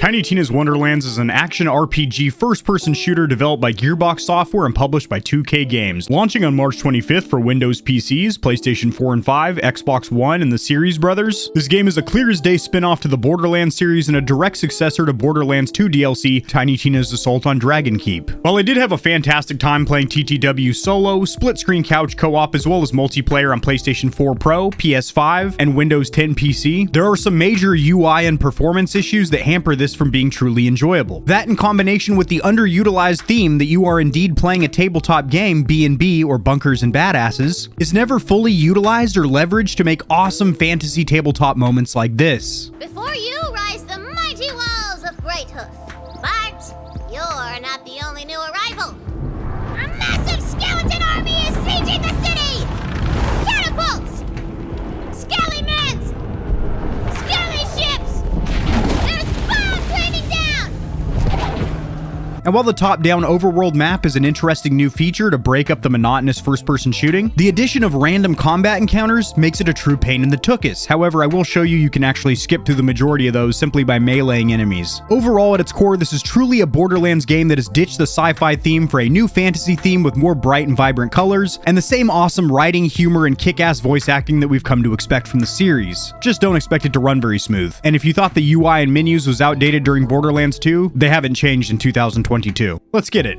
Tiny Tina's Wonderlands is an action RPG first-person shooter developed by Gearbox Software and published by 2K Games, launching on March 25th for Windows PCs, PlayStation 4 and 5, Xbox One, and the Series Brothers. This game is a clear-as-day spin-off to the Borderlands series and a direct successor to Borderlands 2 DLC, Tiny Tina's Assault on Dragon Keep. While I did have a fantastic time playing TTW solo, split-screen couch co-op, as well as multiplayer on PlayStation 4 Pro, PS5, and Windows 10 PC, there are some major UI and performance issues that hamper this from being truly enjoyable. That, in combination with the underutilized theme that you are indeed playing a tabletop game, B&B or Bunkers and Badasses, is never fully utilized or leveraged to make awesome fantasy tabletop moments like this. Before you rise the mighty walls of Great Hoof, but you're not the only new arrival. A massive skeleton army is sieging the city! Catapults! Scallymans! Skelly ships! There's bombs raining down! And while the top-down overworld map is an interesting new feature to break up the monotonous first-person shooting, the addition of random combat encounters makes it a true pain in the tuchus. However, I will show you can actually skip through the majority of those simply by meleeing enemies. Overall, at its core, this is truly a Borderlands game that has ditched the sci-fi theme for a new fantasy theme with more bright and vibrant colors, and the same awesome writing, humor, and kick-ass voice acting that we've come to expect from the series. Just don't expect it to run very smooth. And if you thought the UI and menus was outdated during Borderlands 2, they haven't changed in 2022. Let's get it.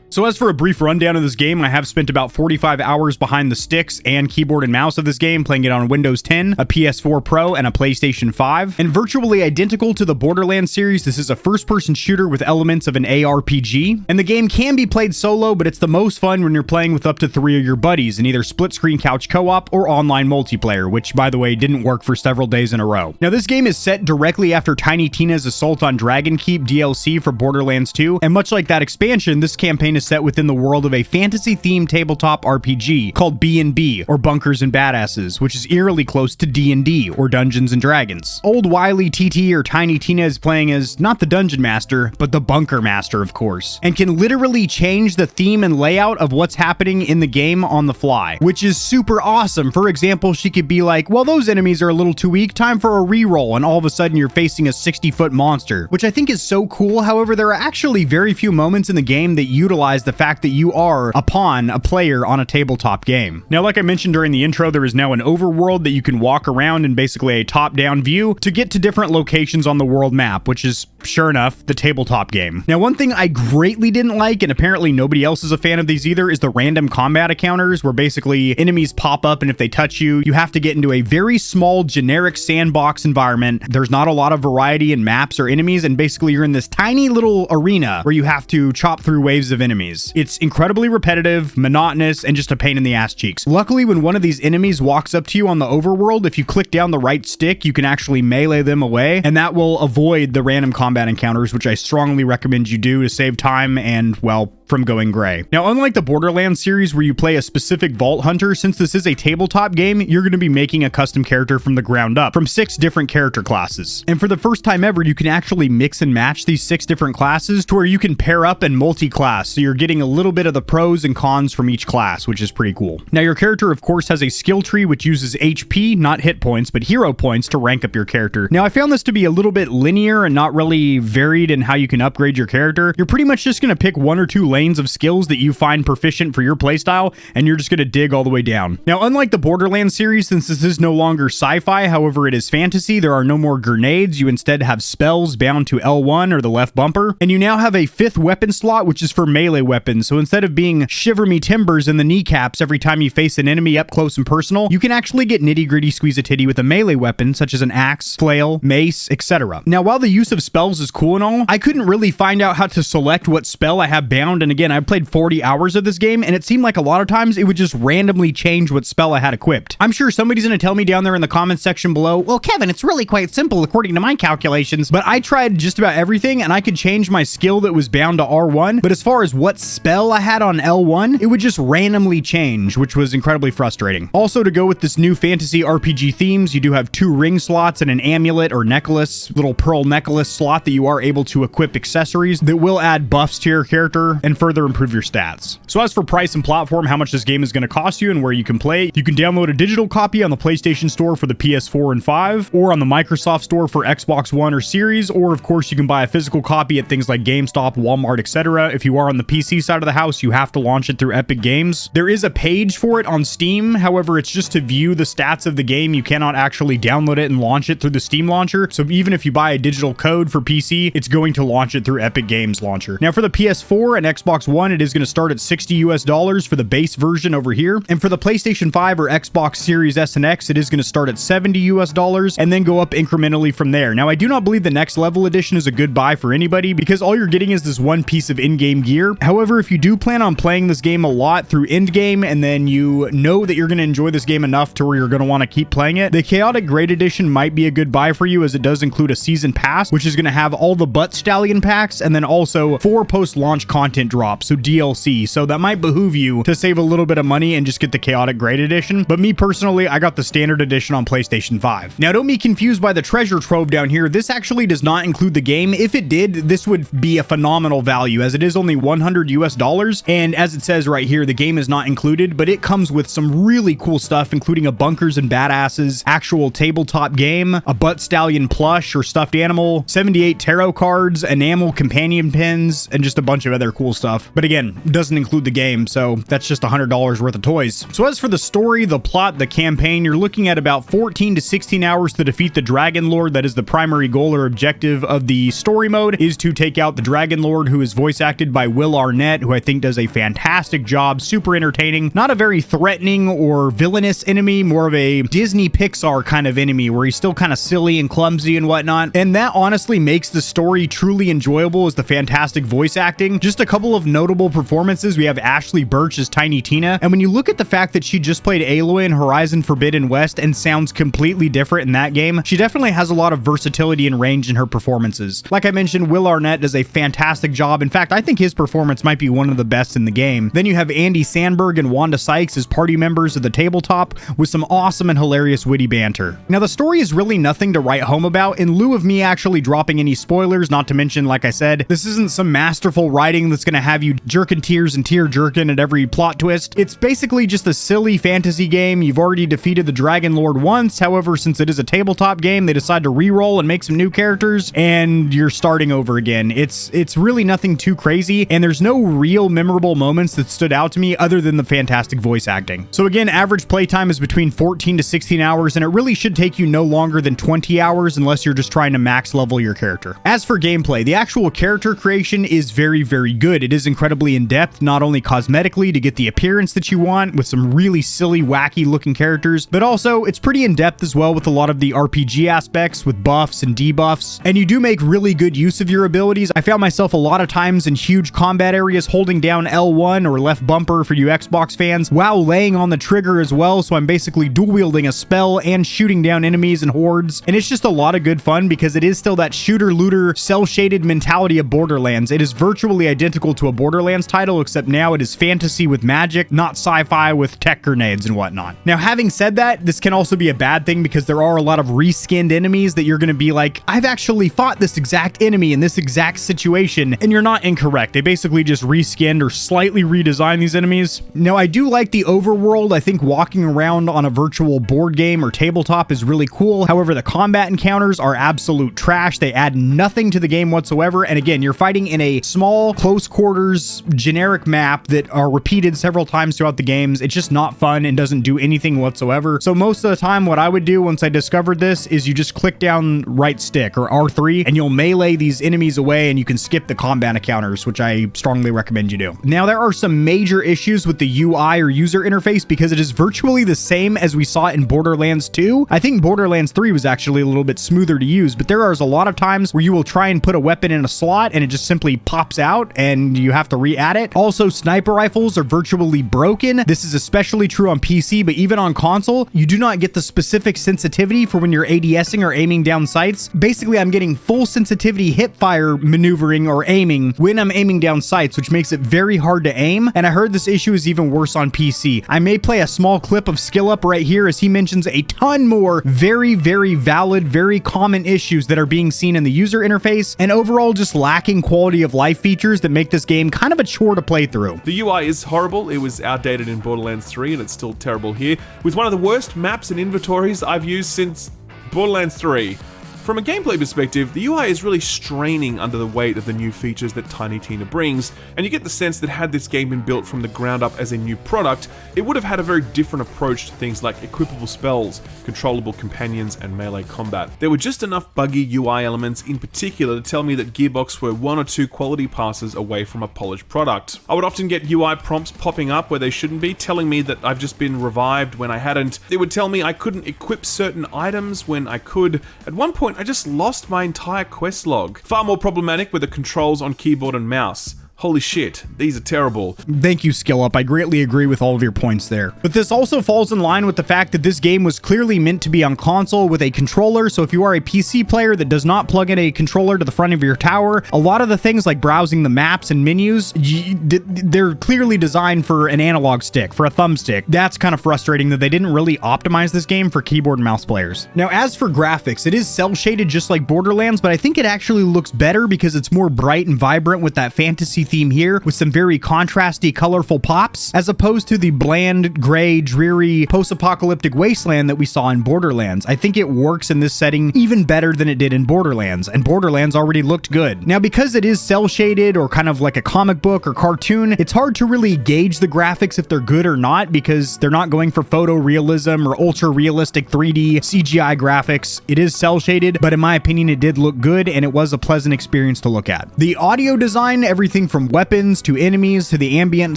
So as for a brief rundown of this game, I have spent about 45 hours behind the sticks and keyboard and mouse of this game, playing it on Windows 10, a PS4 Pro, and a PlayStation 5. And virtually identical to the Borderlands series, this is a first-person shooter with elements of an ARPG. And the game can be played solo, but it's the most fun when you're playing with up to 3 of your buddies in either split-screen couch co-op or online multiplayer, which, by the way, didn't work for several days in a row. Now, this game is set directly after Tiny Tina's Assault on Dragon Keep DLC for Borderlands 2, and much like that expansion, this campaign is set within the world of a fantasy-themed tabletop RPG called B&B, or Bunkers and Badasses, which is eerily close to D&D, or Dungeons and Dragons. Old wily TT or Tiny Tina is playing as not the Dungeon Master, but the Bunker Master, of course, and can literally change the theme and layout of what's happening in the game on the fly, which is super awesome. For example, she could be like, well, those enemies are a little too weak, time for a reroll, and all of a sudden you're facing a 60-foot monster, which I think is so cool. However, there are actually very few moments in the game that utilize the fact that you are a pawn, a player on a tabletop game. Now, like I mentioned during the intro, there is now an overworld that you can walk around in basically a top-down view to get to different locations on the world map, which is, sure enough, the tabletop game. Now, one thing I greatly didn't like, and apparently nobody else is a fan of these either, is the random combat encounters where basically enemies pop up, and if they touch you, you have to get into a very small, generic sandbox environment. There's not a lot of variety in maps or enemies, and basically you're in this tiny little arena where you have to chop through waves of enemies. It's incredibly repetitive, monotonous, and just a pain in the ass cheeks. Luckily, when one of these enemies walks up to you on the overworld, if you click down the right stick, you can actually melee them away, and that will avoid the random combat encounters, which I strongly recommend you do to save time and, well, from going gray. Now, unlike the Borderlands series where you play a specific vault hunter, since this is a tabletop game, you're going to be making a custom character from the ground up, from 6 different character classes. And for the first time ever, you can actually mix and match these 6 different classes to where you can pair up and multi-class, so you're getting a little bit of the pros and cons from each class, which is pretty cool. Now, your character, of course, has a skill tree which uses HP, not hit points, but hero points to rank up your character. Now, I found this to be a little bit linear and not really varied in how you can upgrade your character. You're pretty much just going to pick 1 or 2 lanes of skills that you find proficient for your playstyle, and you're just going to dig all the way down. Now, unlike the Borderlands series, since this is no longer sci-fi, however it is fantasy, there are no more grenades. You instead have spells bound to L1 or the left bumper, and you now have a 5th weapon slot, which is for melee weapons. So instead of being shiver me timbers in the kneecaps every time you face an enemy up close and personal, you can actually get nitty-gritty squeeze-a-titty with a melee weapon, such as an axe, flail, mace, etc. Now, while the use of spells is cool and all, I couldn't really find out how to select what spell I have bound, and again, I played 40 hours of this game, and it seemed like a lot of times it would just randomly change what spell I had equipped. I'm sure somebody's gonna tell me down there in the comments section below, well, Kevin, it's really quite simple according to my calculations, but I tried just about everything, and I could change my skill that was bound to R1, but as far as what spell I had on L1, it would just randomly change, which was incredibly frustrating. Also, to go with this new fantasy RPG themes, you do have 2 ring slots and an amulet or necklace, little pearl necklace slot that you are able to equip accessories that will add buffs to your character. And further improve your stats. So as for price and platform, how much this game is going to cost you and where you can play, you can download a digital copy on the PlayStation Store for the PS4 and 5, or on the Microsoft Store for Xbox One or Series, or of course you can buy a physical copy at things like GameStop, Walmart, etc. If you are on the PC side of the house, you have to launch it through Epic Games. There is a page for it on Steam, however, it's just to view the stats of the game. You cannot actually download it and launch it through the Steam launcher, so even if you buy a digital code for PC, it's going to launch it through Epic Games launcher. Now for the PS4 and Xbox One, it is going to start at $60 for the base version over here, and for the PlayStation 5 or Xbox Series S and X, it is going to start at $70 and then go up incrementally from there. Now I do not believe the next level edition is a good buy for anybody because all you're getting is this one piece of in-game gear. However, if you do plan on playing this game a lot through endgame and then you know that you're going to enjoy this game enough to where you're going to want to keep playing it, the Chaotic Grade Edition might be a good buy for you, as it does include a season pass, which is going to have all the Butt Stallion packs and then also 4 post-launch content drops, so DLC. So that might behoove you to save a little bit of money and just get the Chaotic Grade Edition. But me personally, I got the standard edition on PlayStation 5. Now don't be confused by the treasure trove down here. This actually does not include the game. If it did, this would be a phenomenal value, as it is only $100, and as it says right here, the game is not included, but it comes with some really cool stuff, including a Bunkers and Badasses actual tabletop game, a Butt Stallion plush or stuffed animal, 78 tarot cards, enamel companion pins, and just a bunch of other cool stuff. But again, it doesn't include the game, so that's just $100 worth of toys. So as for the story, the plot, the campaign, you're looking at about 14 to 16 hours to defeat the Dragon Lord. That is the primary goal or objective of the story mode, is to take out the Dragon Lord, who is voice acted by Will Arnett, who I think does a fantastic job, super entertaining, not a very threatening or villainous enemy, more of a Disney Pixar kind of enemy where he's still kind of silly and clumsy and whatnot. And that honestly makes the story truly enjoyable, is the fantastic voice acting. Just a couple of notable performances. We have Ashley Birch as Tiny Tina, and when you look at the fact that she just played Aloy in Horizon Forbidden West and sounds completely different in that game, she definitely has a lot of versatility and range in her performances. Like I mentioned, Will Arnett does a fantastic job. In fact, I think his performance might be one of the best in the game. Then you have Andy Sandberg and Wanda Sykes as party members of the tabletop with some awesome and hilarious witty banter. Now the story is really nothing to write home about, in lieu of me actually dropping any spoilers, not to mention, like I said, this isn't some masterful writing that's going to have you jerking tears and tear jerking at every plot twist. It's basically just a silly fantasy game. You've already defeated the Dragon Lord once. However, since it is a tabletop game, they decide to re-roll and make some new characters, and you're starting over again. It's really nothing too crazy, and there's no real memorable moments that stood out to me other than the fantastic voice acting. So again, average playtime is between 14 to 16 hours, and it really should take you no longer than 20 hours unless you're just trying to max level your character. As for gameplay, the actual character creation is very, very good. It is incredibly in-depth, not only cosmetically to get the appearance that you want with some really silly, wacky looking characters, but also it's pretty in-depth as well with a lot of the RPG aspects with buffs and debuffs, and you do make really good use of your abilities. I found myself a lot of times in huge combat areas holding down L1 or left bumper for you Xbox fans while laying on the trigger as well, so I'm basically dual wielding a spell and shooting down enemies and hordes, and it's just a lot of good fun because it is still that shooter looter cell shaded mentality of Borderlands. It is virtually identical to a Borderlands title, except now it is fantasy with magic, not sci-fi with tech grenades and whatnot. Now having said that, this can also be a bad thing because there are a lot of reskinned enemies that you're going to be like, I've actually fought this exact enemy in this exact situation, and you're not incorrect. They basically just reskinned or slightly redesigned these enemies. Now I do like the overworld. I think walking around on a virtual board game or tabletop is really cool. However, the combat encounters are absolute trash. They add nothing to the game whatsoever, and again, you're fighting in a small close quarters generic map that are repeated several times throughout the games. It's just not fun and doesn't do anything whatsoever. So most of the time what I would do once I discovered this is you just click down right stick or R3 and you'll melee these enemies away, and you can skip the combat encounters, which I strongly recommend you do. Now there are some major issues with the UI or user interface because it is virtually the same as we saw in Borderlands 2. I think Borderlands 3 was actually a little bit smoother to use, but there is a lot of times where you will try and put a weapon in a slot and it just simply pops out and you have to re-add it. Also, sniper rifles are virtually broken. This is especially true on PC, but even on console, you do not get the specific sensitivity for when you're ADSing or aiming down sights. Basically, I'm getting full sensitivity hip fire maneuvering or aiming when I'm aiming down sights, which makes it very hard to aim. And I heard this issue is even worse on PC. I may play a small clip of Skill Up right here as he mentions a ton more very, very valid, very common issues that are being seen in the user interface, and overall just lacking quality of life features that make this game kind of a chore to play through. The UI is horrible. It was outdated in Borderlands 3 and it's still terrible here, with one of the worst maps and inventories I've used since Borderlands 3. From a gameplay perspective, the UI is really straining under the weight of the new features that Tiny Tina brings, and you get the sense that had this game been built from the ground up as a new product, it would have had a very different approach to things like equipable spells, controllable companions, and melee combat. There were just enough buggy UI elements in particular to tell me that Gearbox were one or two quality passes away from a polished product. I would often get UI prompts popping up where they shouldn't be, telling me that I've just been revived when I hadn't. It would tell me I couldn't equip certain items when I could. At one point, I just lost my entire quest log. Far more problematic were the controls on keyboard and mouse. Holy shit, these are terrible. Thank you, Skill Up. I greatly agree with all of your points there. But this also falls in line with the fact that this game was clearly meant to be on console with a controller, so if you are a PC player that does not plug in a controller to the front of your tower, a lot of the things like browsing the maps and menus, they're clearly designed for an analog stick, for a thumbstick. That's kind of frustrating that they didn't really optimize this game for keyboard and mouse players. Now, as for graphics, it is cel-shaded just like Borderlands, but I think it actually looks better because it's more bright and vibrant with that fantasy theme here, with some very contrasty, colorful pops, as opposed to the bland, gray, dreary, post-apocalyptic wasteland that we saw in Borderlands. I think it works in this setting even better than it did in Borderlands, and Borderlands already looked good. Now, because it is cel-shaded or kind of like a comic book or cartoon, it's hard to really gauge the graphics if they're good or not, because they're not going for photorealism or ultra-realistic 3D CGI graphics. It is cel-shaded, but in my opinion, it did look good, and it was a pleasant experience to look at. The audio design, everything from weapons to enemies to the ambient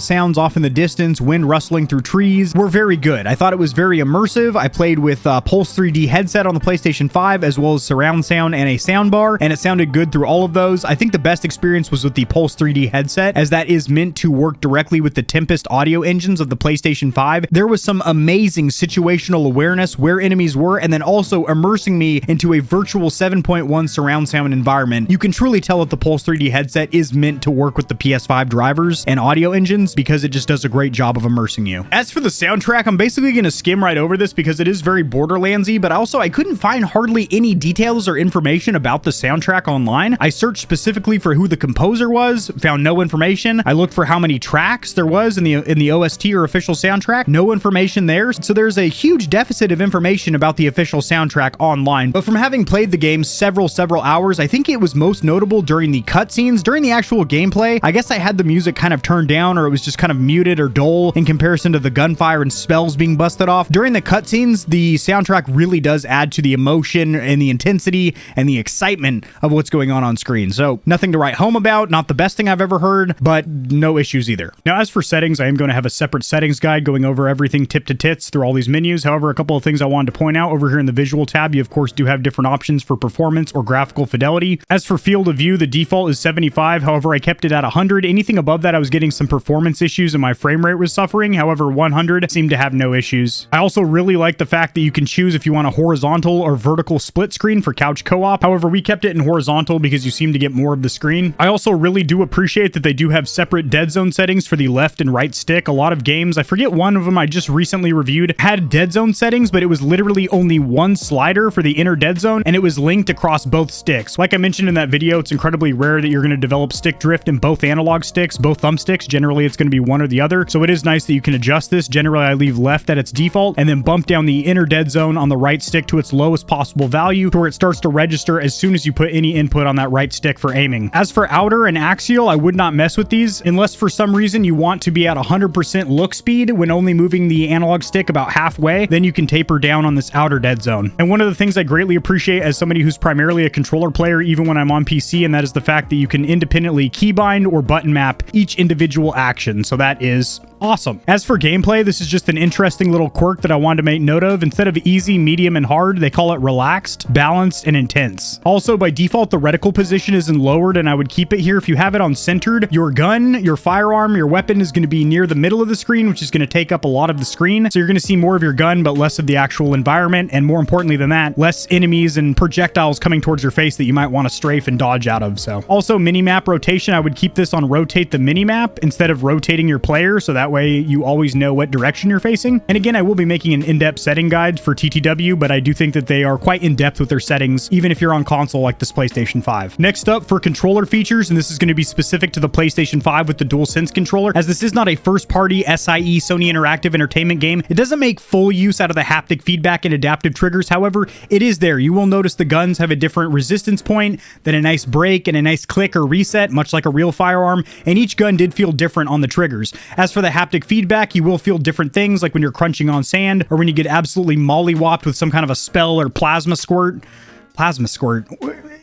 sounds off in the distance, wind rustling through trees, were very good. I thought it was very immersive. I played with Pulse 3D headset on the PlayStation 5 as well as surround sound and a soundbar, and it sounded good through all of those. I think the best experience was with the Pulse 3D headset, as that is meant to work directly with the Tempest audio engines of the PlayStation 5. There was some amazing situational awareness where enemies were, and then also immersing me into a virtual 7.1 surround sound environment. You can truly tell that the Pulse 3D headset is meant to work with the PS5 drivers and audio engines because it just does a great job of immersing you. As for the soundtrack, I'm basically going to skim right over this because it is very Borderlands-y, but also I couldn't find hardly any details or information about the soundtrack online. I searched specifically for who the composer was, found no information. I looked for how many tracks there was in the OST or official soundtrack, no information there. So there's a huge deficit of information about the official soundtrack online. But from having played the game several hours, I think it was most notable during the cutscenes. During the actual gameplay, I guess I had the music kind of turned down, or it was just kind of muted or dull in comparison to the gunfire and spells being busted off. During the cutscenes, the soundtrack really does add to the emotion and the intensity and the excitement of what's going on screen. So nothing to write home about, not the best thing I've ever heard, but no issues either. Now, as for settings, I am going to have a separate settings guide going over everything tip to tits through all these menus. However, a couple of things I wanted to point out over here in the visual tab, you of course do have different options for performance or graphical fidelity. As for field of view, the default is 75. However, I kept it at 100. Anything above that, I was getting some performance issues and my frame rate was suffering. However, 100 seemed to have no issues. I also really like the fact that you can choose if you want a horizontal or vertical split screen for couch co-op. However, we kept it in horizontal because you seem to get more of the screen. I also really do appreciate that they do have separate dead zone settings for the left and right stick. A lot of games, I forget one of them I just recently reviewed, had dead zone settings, but it was literally only one slider for the inner dead zone, and it was linked across both sticks. Like I mentioned in that video, it's incredibly rare that you're going to develop stick drift in both analog sticks, both thumbsticks. Generally, it's going to be one or the other. So it is nice that you can adjust this. Generally, I leave left at its default and then bump down the inner dead zone on the right stick to its lowest possible value to where it starts to register as soon as you put any input on that right stick for aiming. As for outer and axial, I would not mess with these unless for some reason you want to be at 100% look speed when only moving the analog stick about halfway, then you can taper down on this outer dead zone. And one of the things I greatly appreciate as somebody who's primarily a controller player, even when I'm on PC, and that is the fact that you can independently keybind or button map each individual action. So that is awesome. As for gameplay, this is just an interesting little quirk that I wanted to make note of. Instead of easy, medium, and hard, they call it relaxed, balanced, and intense. Also, by default, the reticle position is in lowered, and I would keep it here. If you have it on centered, your gun, your firearm, your weapon is going to be near the middle of the screen, which is going to take up a lot of the screen. So you're going to see more of your gun, but less of the actual environment. And more importantly than that, less enemies and projectiles coming towards your face that you might want to strafe and dodge out of. So also, minimap rotation, I would keep keep this on rotate the minimap instead of rotating your player, so that way you always know what direction you're facing. And again, I will be making an in-depth setting guide for TTW, but I do think that they are quite in-depth with their settings, even if you're on console like this PlayStation 5. Next up, for controller features, and this is going to be specific to the PlayStation 5 with the DualSense controller, as this is not a first-party SIE Sony Interactive Entertainment game, it doesn't make full use out of the haptic feedback and adaptive triggers. However, it is there. You will notice the guns have a different resistance point, then a nice break and a nice click or reset, much like a real firearm, and each gun did feel different on the triggers. As for the haptic feedback, you will feel different things, like when you're crunching on sand, or when you get absolutely mollywopped with some kind of a spell or plasma squirt.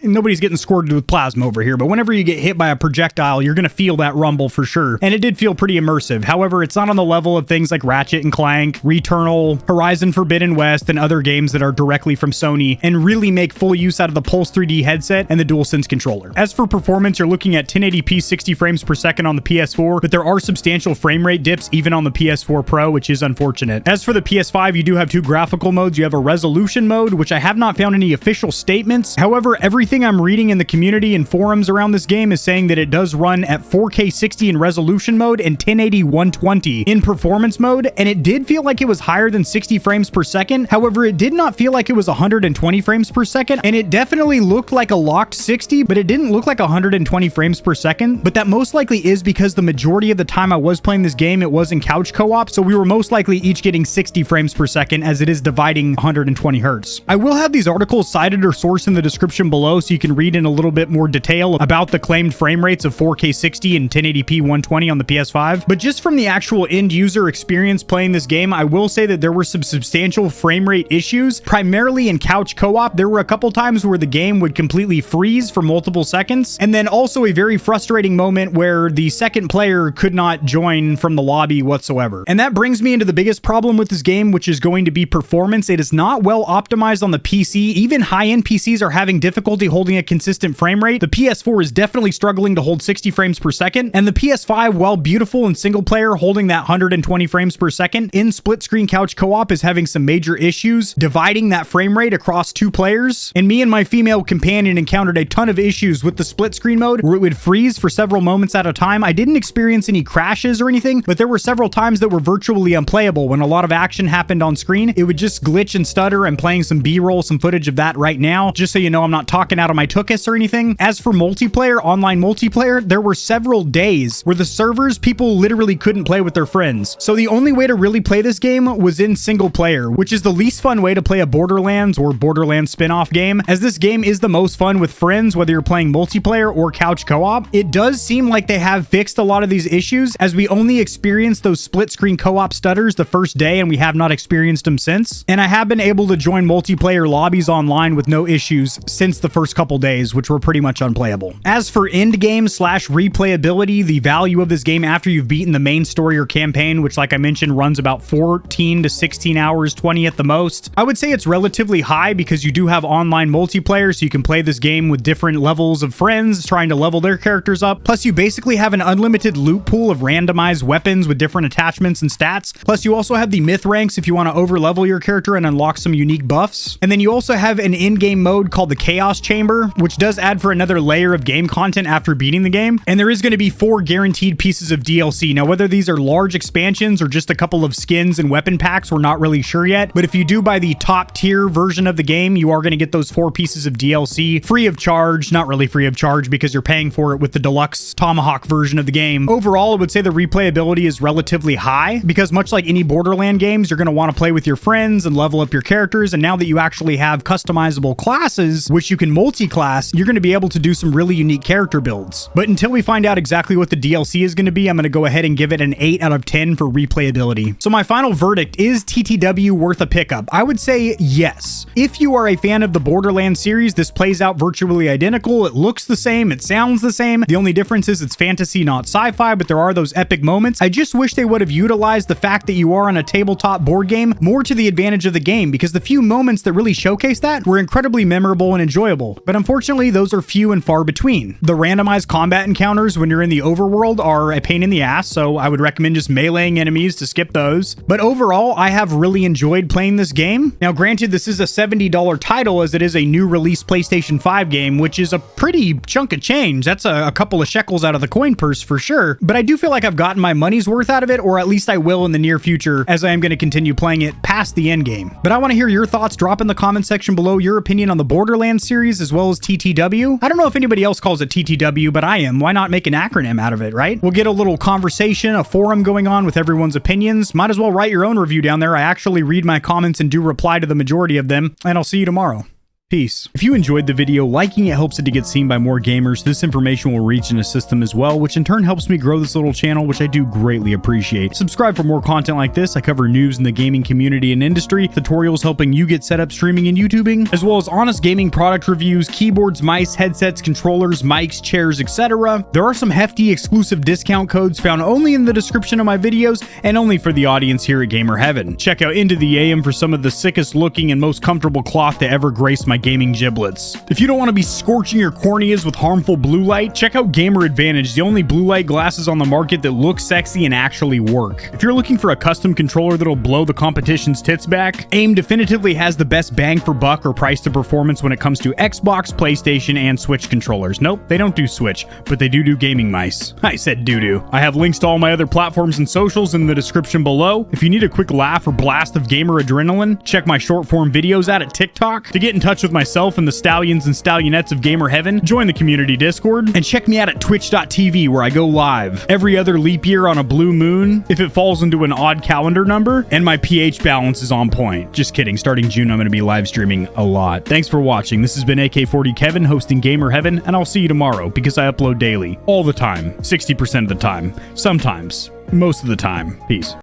Nobody's getting squirted with plasma over here, but whenever you get hit by a projectile, you're going to feel that rumble for sure. And it did feel pretty immersive. However, it's not on the level of things like Ratchet and Clank, Returnal, Horizon Forbidden West, and other games that are directly from Sony and really make full use out of the Pulse 3D headset and the DualSense controller. As for performance, you're looking at 1080p 60 frames per second on the PS4, but there are substantial frame rate dips even on the PS4 Pro, which is unfortunate. As for the PS5, you do have two graphical modes. You have a resolution mode, which I have not found any official statements. However, everything I'm reading in the community and forums around this game is saying that it does run at 4K 60 in resolution mode and 1080 120 in performance mode, and it did feel like it was higher than 60 frames per second. However, it did not feel like it was 120 frames per second, and it definitely looked like a locked 60, but it didn't look like 120 frames per second. But that most likely is because the majority of the time I was playing this game, it was in couch co-op, so we were most likely each getting 60 frames per second, as it is dividing 120 hertz. I will have these articles cited or sourced in the description below, so you can read in a little bit more detail about the claimed frame rates of 4K 60 and 1080p 120 on the PS5. But just from the actual end user experience playing this game, I will say that there were some substantial frame rate issues, primarily in couch co-op. There were a couple times where the game would completely freeze for multiple seconds, and then also a very frustrating moment where the second player could not join from the lobby whatsoever. And that brings me into the biggest problem with this game, which is going to be performance. It is not well optimized on the PC. Even high-end PCs are having difficulty holding a consistent frame rate. The PS4 is definitely struggling to hold 60 frames per second, and the PS5, while beautiful in single player, holding that 120 frames per second, in split screen couch co-op is having some major issues dividing that frame rate across two players. And me and my female companion encountered a ton of issues with the split screen mode where it would freeze for several moments at a time. I didn't experience any crashes or anything, but there were several times that were virtually unplayable. When a lot of action happened on screen, it would just glitch and stutter. I'm playing some B-roll, some footage of that right now, just so you know I'm not talking out of my tuchus or anything. As for multiplayer, online multiplayer, there were several days where the servers, people literally couldn't play with their friends. So the only way to really play this game was in single player, which is the least fun way to play a Borderlands or Borderlands spin-off game, as this game is the most fun with friends, whether you're playing multiplayer or couch co-op. It does seem like they have fixed a lot of these issues, as we only experienced those split screen co-op stutters the first day, and we have not experienced them since. And I have been able to join multiplayer lobbies online with no issues since the first couple days, which were pretty much unplayable. As for end game slash replayability, the value of this game after you've beaten the main story or campaign, which like I mentioned runs about 14 to 16 hours, 20 at the most, I would say it's relatively high because you do have online multiplayer, so you can play this game with different levels of friends trying to level their characters up. Plus you basically have an unlimited loot pool of randomized weapons with different attachments and stats. Plus you also have the myth ranks if you want to over level your character and unlock some unique buffs. And then you also have an in-game mode called the Chaos Chamber, which does add for another layer of game content after beating the game. And there is going to be 4 guaranteed pieces of DLC. Now, whether these are large expansions or just a couple of skins and weapon packs, we're not really sure yet. But if you do buy the top tier version of the game, you are going to get those 4 pieces of DLC free of charge. Not really free of charge because you're paying for it with the deluxe Tomahawk version of the game. Overall, I would say the replayability is relatively high because much like any Borderland games, you're going to want to play with your friends and level up your characters. And now that you actually have customizable classes, which you can multi-class, you're going to be able to do some really unique character builds. But until we find out exactly what the DLC is going to be, I'm going to go ahead and give it an 8 out of 10 for replayability. So my final verdict, is TTW worth a pickup? I would say yes. If you are a fan of the Borderlands series, this plays out virtually identical. It looks the same. It sounds the same. The only difference is it's fantasy, not sci-fi, but there are those epic moments. I just wish they would have utilized the fact that you are on a tabletop board game more to the advantage of the game, because the few moments that really showcase that were incredibly memorable and enjoyable. possible. But unfortunately, those are few and far between. The randomized combat encounters when you're in the overworld are a pain in the ass, so I would recommend just meleeing enemies to skip those. But overall, I have really enjoyed playing this game. Now, granted, this is a $70 title as it is a new release PlayStation 5 game, which is a pretty chunk of change. That's a couple of shekels out of the coin purse for sure. But I do feel like I've gotten my money's worth out of it, or at least I will in the near future, as I am going to continue playing it past the end game. But I want to hear your thoughts. Drop in the comment section below your opinion on the Borderlands series as well as TTW. I don't know if anybody else calls it TTW, but I am. Why not make an acronym out of it, right? We'll get a little conversation, a forum going on with everyone's opinions. Might as well write your own review down there. I actually read my comments and do reply to the majority of them, and I'll see you tomorrow. Peace. If you enjoyed the video, liking it helps it to get seen by more gamers. This information will reach and assist them as well, which in turn helps me grow this little channel, which I do greatly appreciate. Subscribe for more content like this. I cover news in the gaming community and industry, tutorials helping you get set up streaming and YouTubing, as well as honest gaming product reviews, keyboards, mice, headsets, controllers, mics, chairs, etc. There are some hefty exclusive discount codes found only in the description of my videos and only for the audience here at Gamer Heaven. Check out Into the AM for some of the sickest looking and most comfortable cloth to ever grace my gaming giblets. If you don't want to be scorching your corneas with harmful blue light, check out Gamer Advantage, the only blue light glasses on the market that look sexy and actually work. If you're looking for a custom controller that'll blow the competition's tits back, AIM definitively has the best bang for buck or price to performance when it comes to Xbox, PlayStation, and Switch controllers. Nope, they don't do Switch, but they do gaming mice. I said doo-doo. I have links to all my other platforms and socials in the description below. If you need a quick laugh or blast of gamer adrenaline, check my short form videos out at TikTok. To get in touch with myself and the stallions and stallionettes of Gamer Heaven, join the community Discord, and check me out at twitch.tv where I go live every other leap year on a blue moon if it falls into an odd calendar number, and my pH balance is on point. Just kidding, starting June I'm going to be live streaming a lot. Thanks for watching. This has been AK40 Kevin hosting Gamer Heaven, and I'll see you tomorrow because I upload daily, all the time, 60% of the time, sometimes, most of the time. Peace.